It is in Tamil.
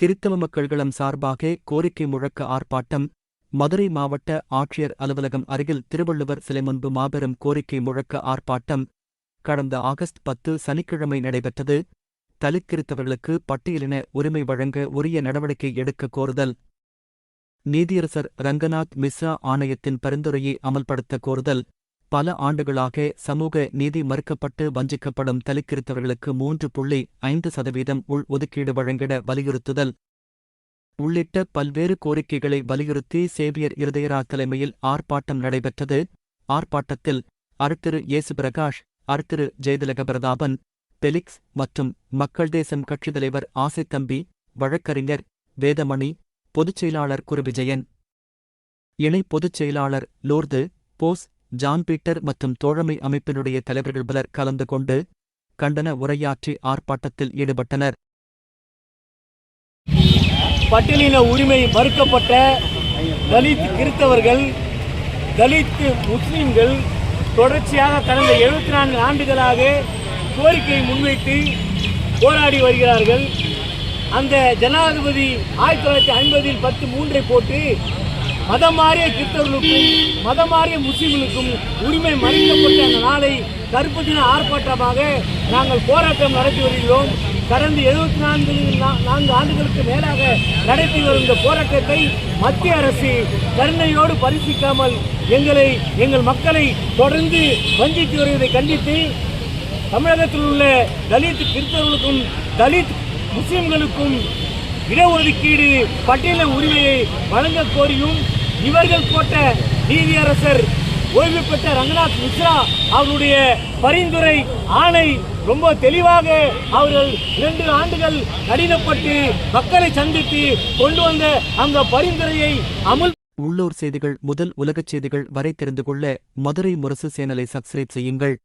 கிறித்தவ மக்கள்களம் சார்பாக கோரிக்கை முழக்க ஆர்ப்பாட்டம். மதுரை மாவட்ட ஆட்சியர் அலுவலகம் அருகில் திருவள்ளுவர் சிலை முன்பு மாபெரும் கோரிக்கை முழக்க ஆர்ப்பாட்டம் கடந்த ஆகஸ்ட் 10 சனிக்கிழமை நடைபெற்றது. தலித் கிறித்தவர்களுக்கு பட்டியலின உரிமை வழங்க உரிய நடவடிக்கை எடுக்க கோருதல். நீதியரசர் ரங்கநாத் மிஸ்ரா ஆணையத்தின் பரிந்துரையை அமல்படுத்த கோருதல். பல ஆண்டுகளாக சமூக நீதி மறுக்கப்பட்டு வஞ்சிக்கப்படும் தலித் கிறித்தவர்களுக்கு 3.5% உள் ஒதுக்கீடு வழங்கிட வலியுறுத்துதல் உள்ளிட்ட பல்வேறு கோரிக்கைகளை வலியுறுத்தி சேவியர் இருதயரா தலைமையில் ஆர்ப்பாட்டம் நடைபெற்றது. ஆர்ப்பாட்டத்தில் அருட்திரு இயேசு பிரகாஷ், அருட்திரு ஜெயதிலக பிரதாபன், பெலிக்ஸ் மற்றும் மக்கள் தேசம் கட்சித் தலைவர் ஆசைத்தம்பி, வழக்கறிஞர் வேதமணி, பொதுச் செயலாளர் குருவிஜயன், இணை பொதுச் செயலாளர் லோர்து போஸ், ஜான் பீட்டர் மற்றும் தோழமை அமைப்பினுடைய தலைவர்கள் பலர் கலந்து கொண்டு கண்டன உரையாற்றி ஆர்ப்பாட்டத்தில் ஈடுபட்டனர். பட்டியலின உரிமை மறுக்கப்பட்ட தலித் கிறித்தவர்கள், தலித் முஸ்லிம்கள் தொடர்ச்சியாக கடந்த 74 ஆண்டுகளாக கோரிக்கையை முன்வைத்து போராடி வருகிறார்கள். அந்த ஜனாதிபதி 1950 10(3) போட்டு மதம் மாறிய கிறிஸ்தவர்களுக்கும் மதம் மாறிய முஸ்லிம்களுக்கும் உரிமை மறுக்கப்பட்ட அந்த நாளை கருப்பு தின ஆர்ப்பாட்டமாக நாங்கள் போராட்டம் நடத்தி வருகிறோம். கடந்த 74 ஆண்டுகளுக்கு மேலாக நடத்தி வரும் இந்த போராட்டத்தை மத்திய அரசு கருணையோடு பரிசீலிக்காமல் எங்கள் மக்களை தொடர்ந்து வஞ்சித்து வருவதை கண்டித்து தமிழகத்தில் உள்ள தலித் கிறிஸ்தவர்களுக்கும் தலித் முஸ்லிம்களுக்கும் இடஒதுக்கீடு பட்டியல உரிமையை வழங்க கோரியும் இவர்கள் போட்ட நீதியரசர் ஓய்வு பெற்ற ரங்கநாத் மிஸ்ரா அவருடைய பரிந்துரை ஆணை ரொம்ப தெளிவாக அவர்கள் 2 ஆண்டுகள் கடினப்பட்டு மக்களை சந்தித்து கொண்டு வந்த அந்த பரிந்துரையை அமல். உள்ளூர் செய்திகள் முதல் உலகச் செய்திகள் வரை தெரிந்து கொள்ள மதுரை முரசு சேனலை சப்ஸ்கிரைப் செய்யுங்கள்.